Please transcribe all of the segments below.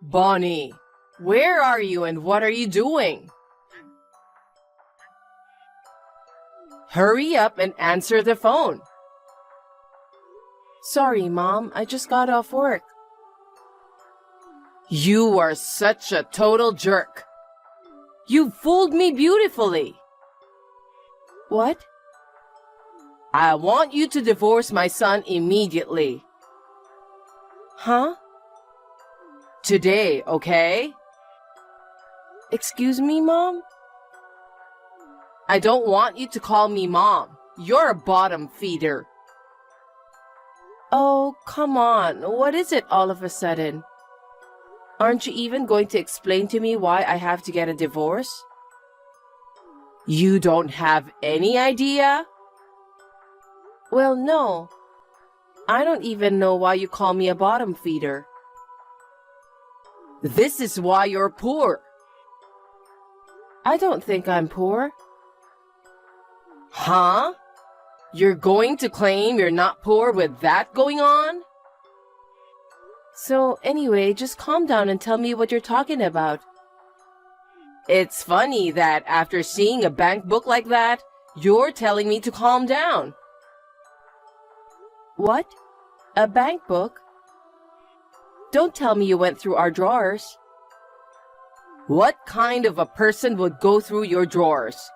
Bonnie, where are you and what are you doing? Hurry up and answer the phone. Sorry, Mom. I just got off work. You are such a total jerk. You fooled me beautifully. What? I want you to divorce my son immediately. Huh? Today, okay? Excuse me, Mom? I don't want you to call me Mom. You're a bottom feeder. Oh, come on. What is it all of a sudden? Aren't you even going to explain to me why I have to get a divorce? You don't have any idea? Well, no. I don't even know why you call me a bottom feeder. This is why you're poor. I don't think I'm poor. Huh? You're going to claim you're not poor with that going on? So, anyway, just calm down and tell me what you're talking about. It's funny that after seeing a bank book like that, you're telling me to calm down. What? A bank book? Don't tell me you went through our drawers. What kind of a person would go through your drawers?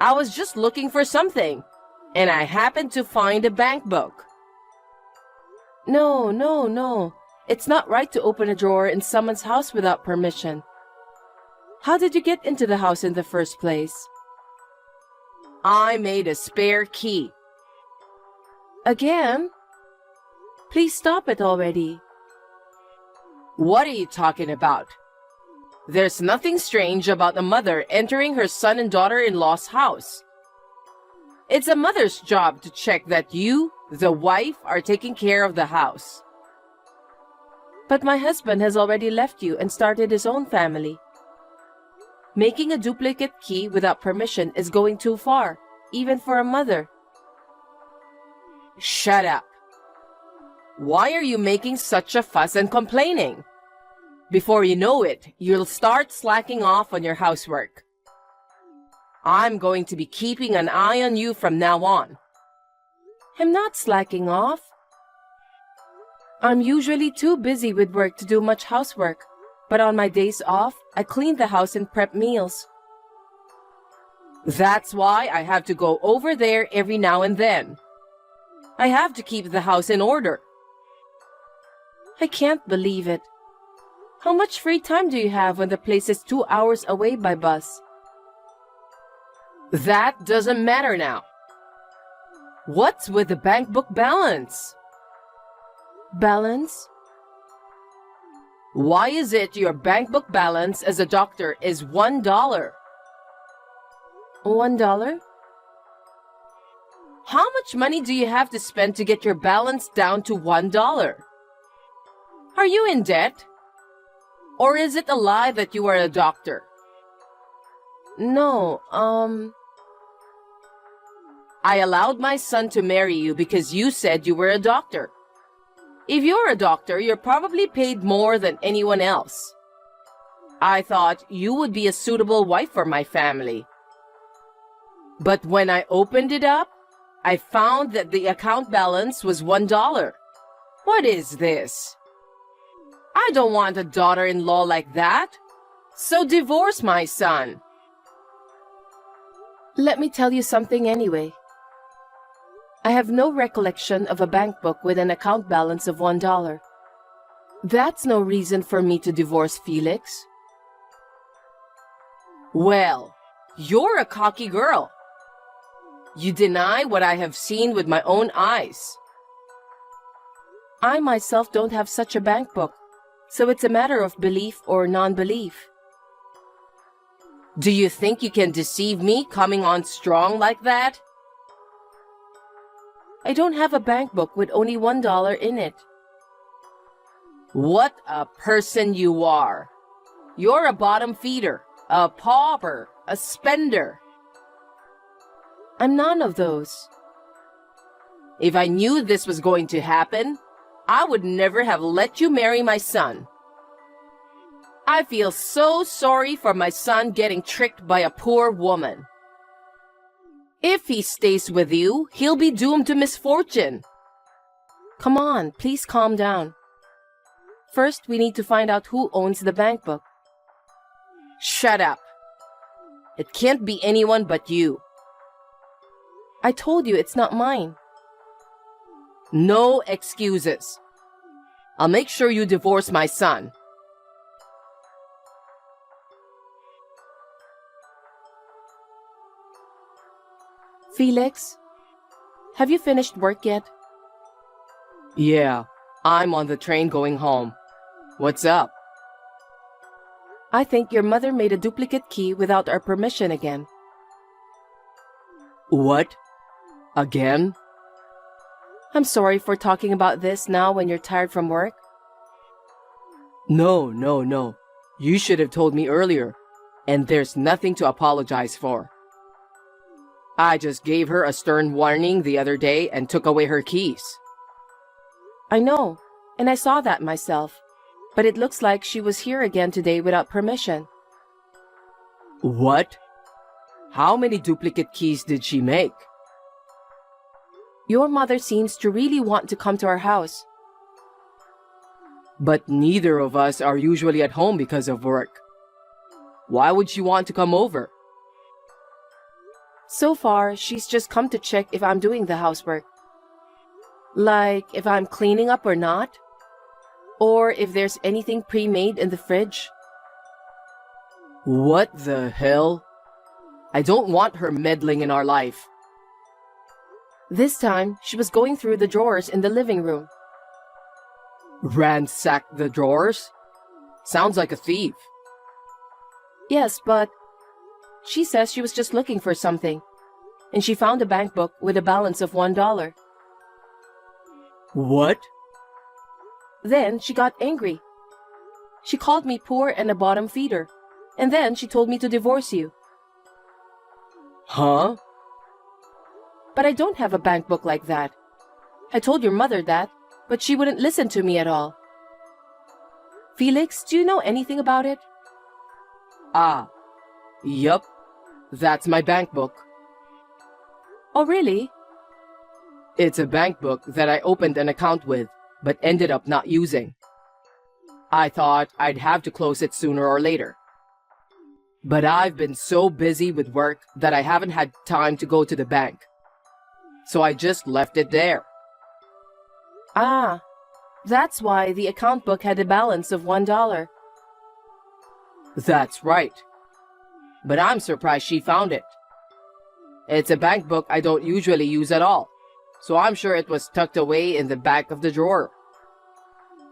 I was just looking for something, and I happened to find a bank book. No. It's not right to open a drawer in someone's house without permission. How did you get into the house in the first place? I made a spare key. Again? Please stop it already. What are you talking about? There's nothing strange about the mother entering her son and daughter-in-law's house. It's a mother's job to check that you, the wife, are taking care of the house. But my husband has already left you and started his own family. Making a duplicate key without permission is going too far, even for a mother. Shut up. Why are you making such a fuss and complaining? Before you know it, you'll start slacking off on your housework. I'm going to be keeping an eye on you from now on. I'm not slacking off. I'm usually too busy with work to do much housework, but on my days off, I clean the house and prep meals. That's why I have to go over there every now and then. I have to keep the house in order. I can't believe it. How much free time do you have when the place is 2 hours away by bus? That doesn't matter now. What's with the bank book balance? Balance? Why is it your bank book balance as a doctor is $1? $1? How much money do you have to spend to get your balance down to $1? Are you in debt? Or is it a lie that you are a doctor? No, I allowed my son to marry you because you said you were a doctor. If you're a doctor, you're probably paid more than anyone else. I thought you would be a suitable wife for my family. But when I opened it up, I found that the account balance was $1. What is this? I don't want a daughter-in-law like that. So divorce my son. Let me tell you something anyway. I have no recollection of a bank book with an account balance of $1. That's no reason for me to divorce Felix. Well, you're a cocky girl. You deny what I have seen with my own eyes. I myself don't have such a bank book, so it's a matter of belief or non-belief. Do you think you can deceive me coming on strong like that? I don't have a bank book with only $1 in it. What a person you are. You're a bottom feeder, a pauper, a spender. I'm none of those. If I knew this was going to happen, I would never have let you marry my son. I feel so sorry for my son getting tricked by a poor woman. If he stays with you, he'll be doomed to misfortune. Come on, please calm down. First, we need to find out who owns the bank book. Shut up. It can't be anyone but you. I told you it's not mine. No excuses. I'll make sure you divorce my son. Felix, have you finished work yet? Yeah, I'm on the train going home. What's up? I think your mother made a duplicate key without our permission again. What? Again? I'm sorry for talking about this now when you're tired from work. No. You should have told me earlier, and there's nothing to apologize for. I just gave her a stern warning the other day and took away her keys. I know, and I saw that myself. But it looks like she was here again today without permission. What? How many duplicate keys did she make? Your mother seems to really want to come to our house. But neither of us are usually at home because of work. Why would she want to come over? So far, she's just come to check if I'm doing the housework. Like if I'm cleaning up or not. Or if there's anything pre-made in the fridge. What the hell? I don't want her meddling in our life. This time, she was going through the drawers in the living room. Ransack the drawers? Sounds like a thief. Yes, but she says she was just looking for something. And she found a bank book with a balance of $1. What? Then she got angry. She called me poor and a bottom feeder. And then she told me to divorce you. Huh? But I don't have a bank book like that. I told your mother that, but she wouldn't listen to me at all. Felix, do you know anything about it? Yup. That's my bank book. Oh, really? It's a bank book that I opened an account with, but ended up not using. I thought I'd have to close it sooner or later. But I've been so busy with work that I haven't had time to go to the bank. So I just left it there. That's why the account book had a balance of $1. That's right. But I'm surprised she found it. It's a bank book I don't usually use at all, so I'm sure it was tucked away in the back of the drawer.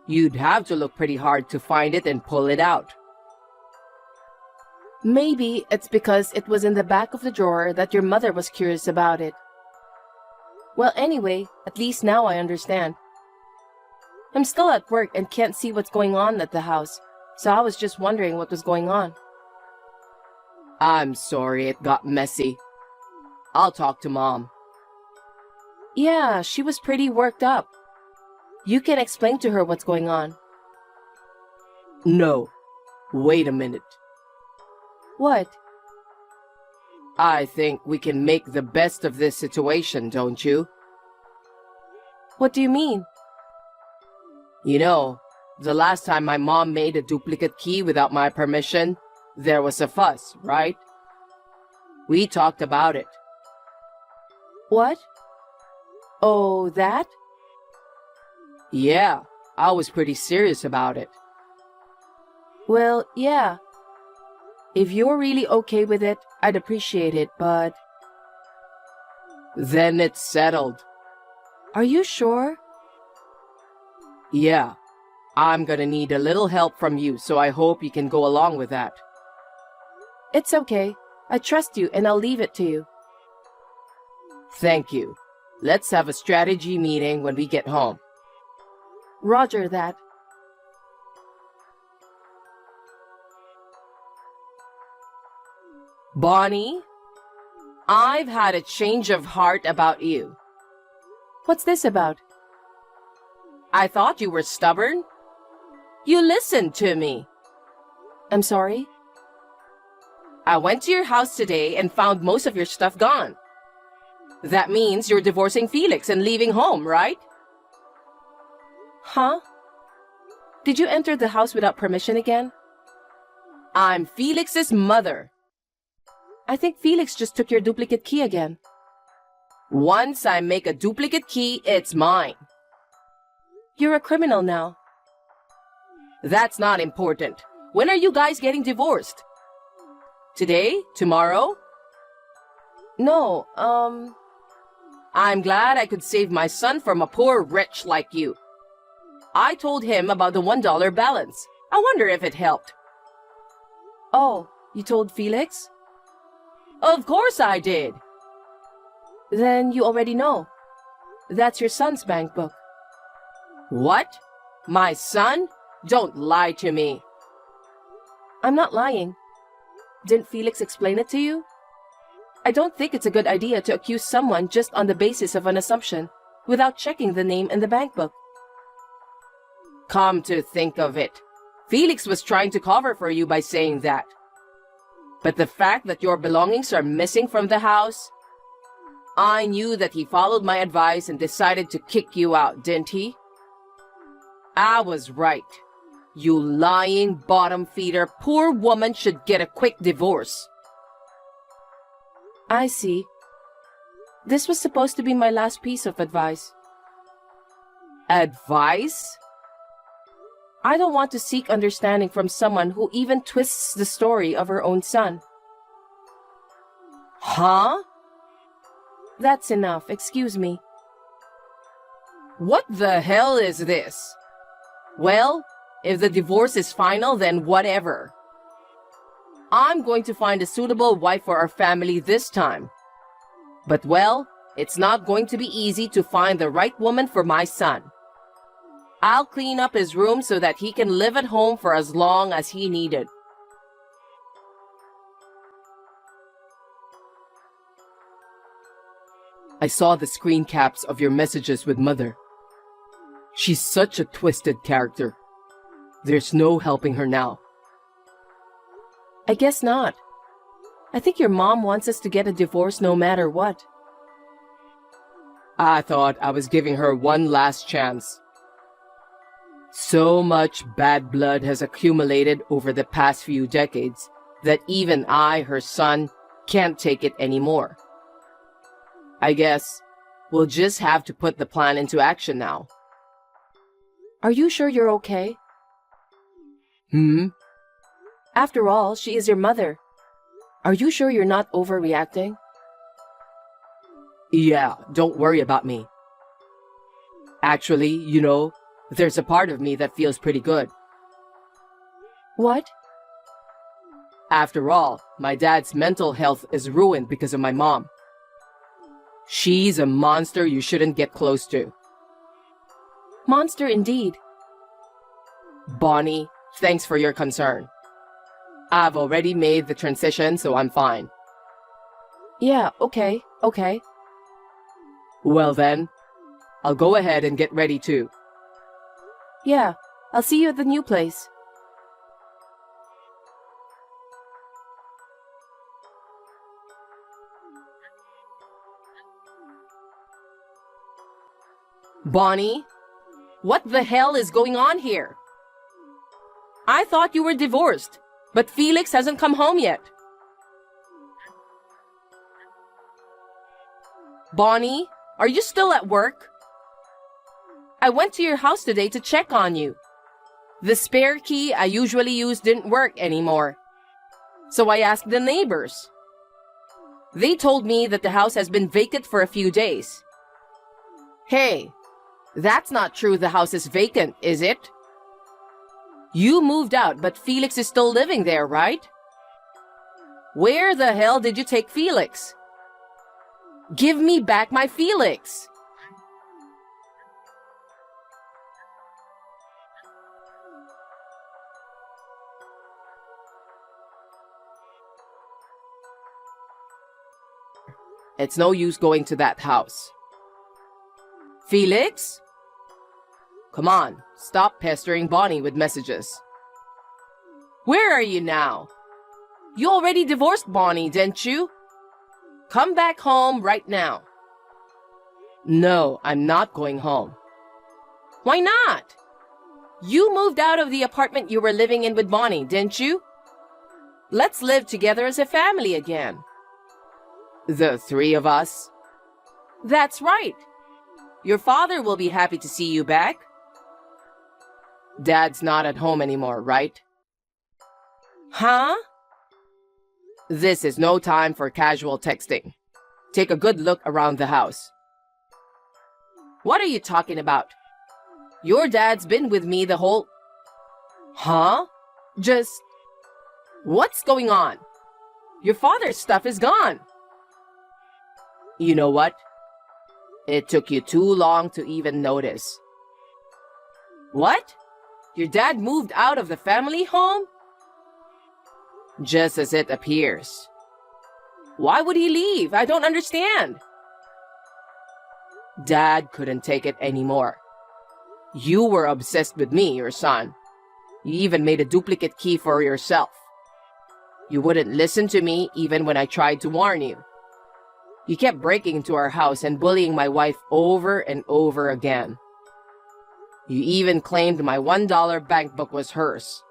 You'd have to look pretty hard to find it and pull it out. Maybe it's because it was in the back of the drawer that your mother was curious about it. Well, anyway, at least now I understand. I'm still at work and can't see what's going on at the house, so I was just wondering what was going on. I'm sorry it got messy. I'll talk to Mom. Yeah, she was pretty worked up. You can explain to her what's going on. No. Wait a minute. What? I think we can make the best of this situation, don't you? What do you mean? You know, the last time my mom made a duplicate key without my permission, there was a fuss, right? We talked about it. What? Oh, that? Yeah, I was pretty serious about it. Well, yeah. If you're really okay with it, I'd appreciate it, but... Then it's settled. Are you sure? Yeah. I'm gonna need a little help from you, so I hope you can go along with that. It's okay. I trust you and I'll leave it to you. Thank you. Let's have a strategy meeting when we get home. Roger that. Bonnie, I've had a change of heart about you. What's this about? I thought you were stubborn. You listened to me. I'm sorry? I went to your house today and found most of your stuff gone. That means you're divorcing Felix and leaving home, right? Huh? Did you enter the house without permission again? I'm Felix's mother. I think Felix just took your duplicate key again. Once I make a duplicate key, it's mine. You're a criminal now. That's not important. When are you guys getting divorced? Today? Tomorrow? No, I'm glad I could save my son from a poor wretch like you. I told him about the $1 balance. I wonder if it helped. Oh, you told Felix? Of course I did. Then you already know. That's your son's bank book. What? My son? Don't lie to me. I'm not lying. Didn't Felix explain it to you? I don't think it's a good idea to accuse someone just on the basis of an assumption, without checking the name in the bank book. Come to think of it, Felix was trying to cover for you by saying that. But the fact that your belongings are missing from the house, I knew that he followed my advice and decided to kick you out, didn't he? I was right. You lying bottom feeder, poor woman should get a quick divorce. I see. This was supposed to be my last piece of advice. Advice? I don't want to seek understanding from someone who even twists the story of her own son. Huh? That's enough, excuse me. What the hell is this? Well, if the divorce is final, then whatever. I'm going to find a suitable wife for our family this time. But well, it's not going to be easy to find the right woman for my son. I'll clean up his room so that he can live at home for as long as he needed. I saw the screen caps of your messages with Mother. She's such a twisted character. There's no helping her now. I guess not. I think your mom wants us to get a divorce no matter what. I thought I was giving her one last chance. So much bad blood has accumulated over the past few decades that even I, her son, can't take it anymore. I guess we'll just have to put the plan into action now. Are you sure you're okay? Hmm? After all, she is your mother. Are you sure you're not overreacting? Yeah, don't worry about me. Actually, there's a part of me that feels pretty good. What? After all, my dad's mental health is ruined because of my mom. She's a monster you shouldn't get close to. Monster indeed. Bonnie, thanks for your concern. I've already made the transition, so I'm fine. Yeah, okay. Well then, I'll go ahead and get ready too. Yeah, I'll see you at the new place. Bonnie, what the hell is going on here? I thought you were divorced, but Felix hasn't come home yet. Bonnie, are you still at work? I went to your house today to check on you. The spare key I usually use didn't work anymore. So I asked the neighbors. They told me that the house has been vacant for a few days. Hey, that's not true the house is vacant, is it? You moved out, but Felix is still living there, right? Where the hell did you take Felix? Give me back my Felix! It's no use going to that house. Felix? Come on, stop pestering Bonnie with messages. Where are you now? You already divorced Bonnie, didn't you? Come back home right now. No, I'm not going home. Why not? You moved out of the apartment you were living in with Bonnie, didn't you? Let's live together as a family again. The three of us? That's right. Your father will be happy to see you back. Dad's not at home anymore, right? Huh? This is no time for casual texting. Take a good look around the house. What are you talking about? Your dad's been with me the whole... Huh? Just... What's going on? Your father's stuff is gone. You know what? It took you too long to even notice. What? Your dad moved out of the family home? Just as it appears. Why would he leave? I don't understand. Dad couldn't take it anymore. You were obsessed with me, your son. You even made a duplicate key for yourself. You wouldn't listen to me even when I tried to warn you. You kept breaking into our house and bullying my wife over and over again. You even claimed my $1 bank book was hers.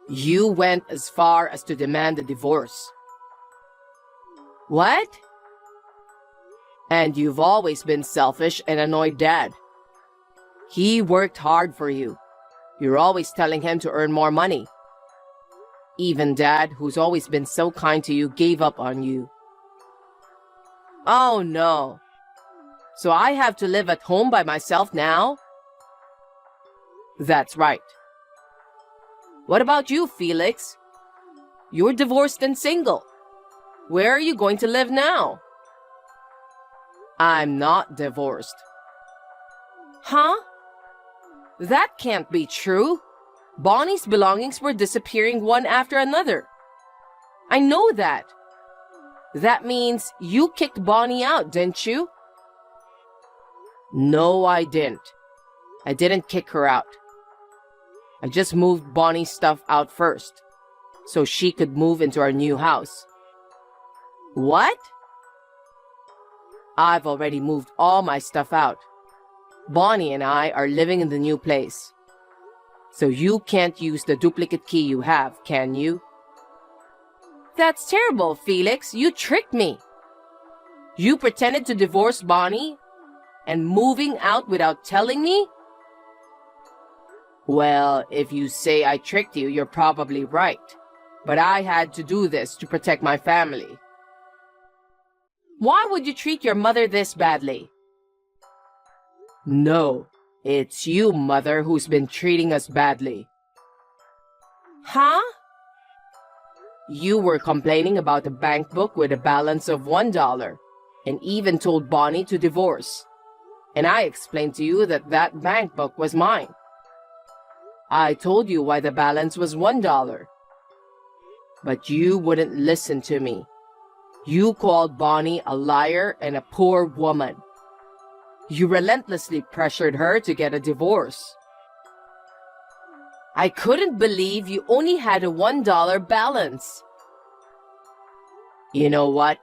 You went as far as to demand a divorce. What? And you've always been selfish and annoyed Dad. He worked hard for you. You're always telling him to earn more money. Even Dad, who's always been so kind to you, gave up on you. Oh no. So I have to live at home by myself now? That's right. What about you, Felix? You're divorced and single. Where are you going to live now? I'm not divorced. Huh? That can't be true. Bonnie's belongings were disappearing one after another. I know that. That means you kicked Bonnie out, didn't you? No, I didn't. I didn't kick her out. I just moved Bonnie's stuff out first, so she could move into our new house. What? I've already moved all my stuff out. Bonnie and I are living in the new place. So you can't use the duplicate key you have, can you? That's terrible, Felix. You tricked me. You pretended to divorce Bonnie and moving out without telling me? Well, if you say I tricked you, you're probably right. But I had to do this to protect my family. Why would you treat your mother this badly? No, it's you, Mother, who's been treating us badly. Huh? You were complaining about a bank book with a balance of $1 and even told Bonnie to divorce. And I explained to you that that bank book was mine. I told you why the balance was $1. But you wouldn't listen to me. You called Bonnie a liar and a poor woman. You relentlessly pressured her to get a divorce. I couldn't believe you only had a $1 balance. You know what?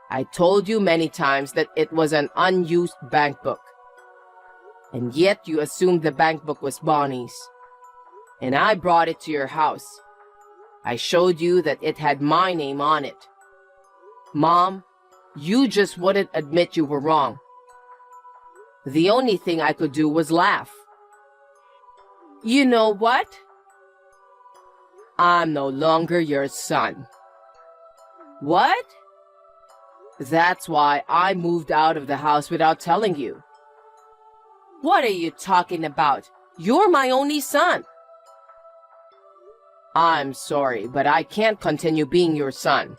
I told you many times that it was an unused bank book. And yet you assumed the bank book was Bonnie's. And I brought it to your house. I showed you that it had my name on it. Mom, you just wouldn't admit you were wrong. The only thing I could do was laugh. You know what? I'm no longer your son. What? That's why I moved out of the house without telling you. What are you talking about? You're my only son. I'm sorry, but I can't continue being your son.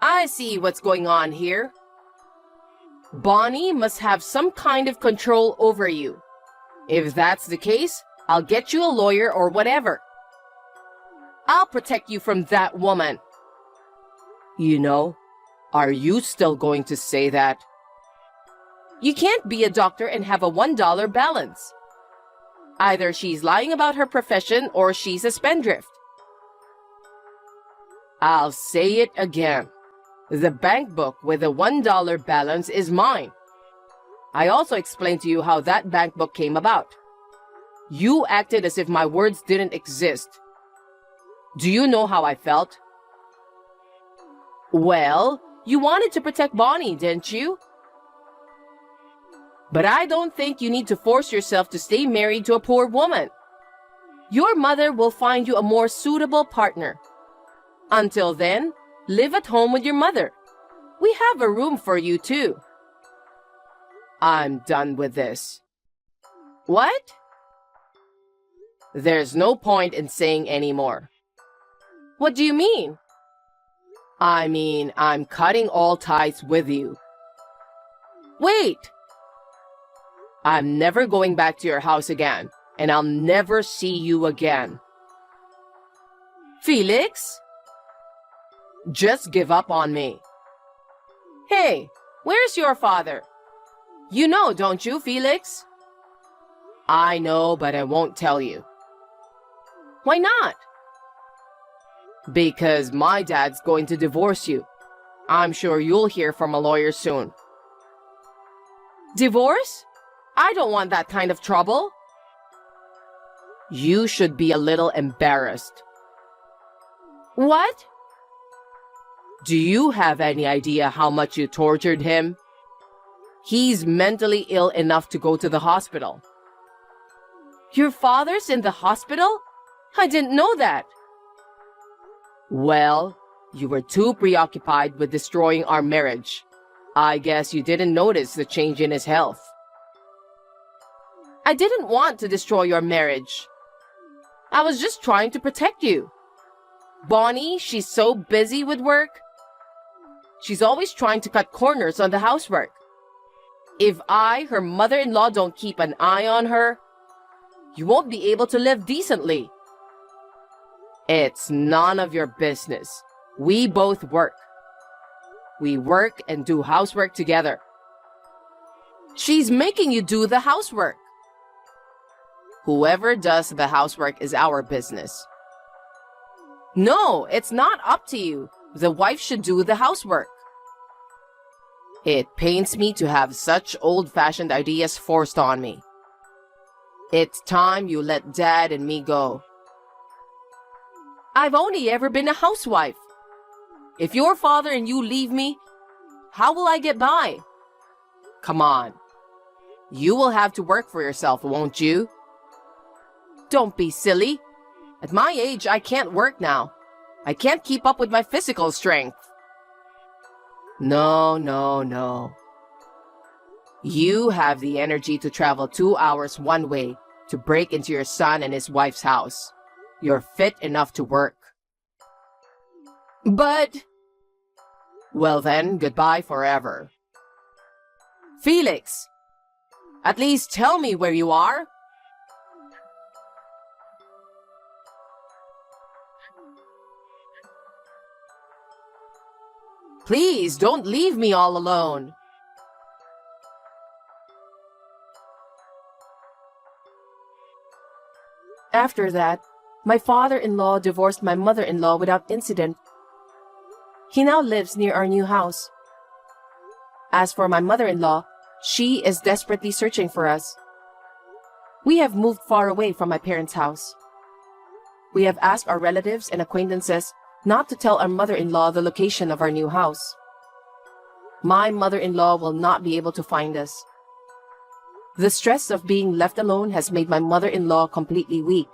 I see what's going on here. Bonnie must have some kind of control over you. If that's the case, I'll get you a lawyer or whatever. I'll protect you from that woman. You know, are you still going to say that? You can't be a doctor and have a $1 balance. Either she's lying about her profession or she's a spendthrift. I'll say it again. The bank book with the $1 balance is mine. I also explained to you how that bank book came about. You acted as if my words didn't exist. Do you know how I felt? Well, you wanted to protect Bonnie, didn't you? But I don't think you need to force yourself to stay married to a poor woman. Your mother will find you a more suitable partner. Until then, live at home with your mother. We have a room for you too. I'm done with this. What? There's no point in saying any more. What do you mean? I mean, I'm cutting all ties with you. Wait! I'm never going back to your house again, and I'll never see you again. Felix? Just give up on me. Hey, where's your father? You know, don't you, Felix? I know, but I won't tell you. Why not? Because my dad's going to divorce you. I'm sure you'll hear from a lawyer soon. Divorce? I don't want that kind of trouble. You should be a little embarrassed. What? Do you have any idea how much you tortured him? He's mentally ill enough to go to the hospital. Your father's in the hospital? I didn't know that. Well, you were too preoccupied with destroying our marriage. I guess you didn't notice the change in his health. I didn't want to destroy your marriage. I was just trying to protect you. Bonnie, she's so busy with work. She's always trying to cut corners on the housework. If I, her mother-in-law, don't keep an eye on her, you won't be able to live decently. It's none of your business. We both work. We work and do housework together. She's making you do the housework. Whoever does the housework is our business. No, it's not up to you. The wife should do the housework. It pains me to have such old-fashioned ideas forced on me. It's time you let Dad and me go. I've only ever been a housewife. If your father and you leave me, how will I get by? Come on. You will have to work for yourself, won't you? Don't be silly. At my age, I can't work now. I can't keep up with my physical strength. No. You have the energy to travel 2 hours one way to break into your son and his wife's house. You're fit enough to work. But... Well then, goodbye forever. Felix! At least tell me where you are. Please, don't leave me all alone. After that, my father-in-law divorced my mother-in-law without incident. He now lives near our new house. As for my mother-in-law, she is desperately searching for us. We have moved far away from my parents' house. We have asked our relatives and acquaintances not to tell our mother-in-law the location of our new house. My mother-in-law will not be able to find us. The stress of being left alone has made my mother-in-law completely weak.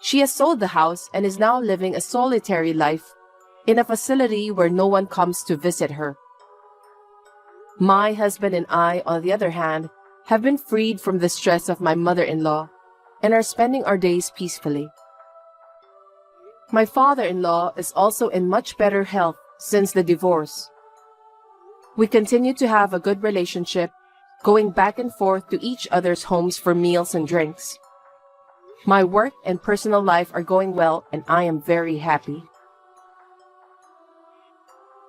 She has sold the house and is now living a solitary life in a facility where no one comes to visit her. My husband and I, on the other hand, have been freed from the stress of my mother-in-law and are spending our days peacefully. My father-in-law is also in much better health since the divorce. We continue to have a good relationship, going back and forth to each other's homes for meals and drinks. My work and personal life are going well, and I am very happy.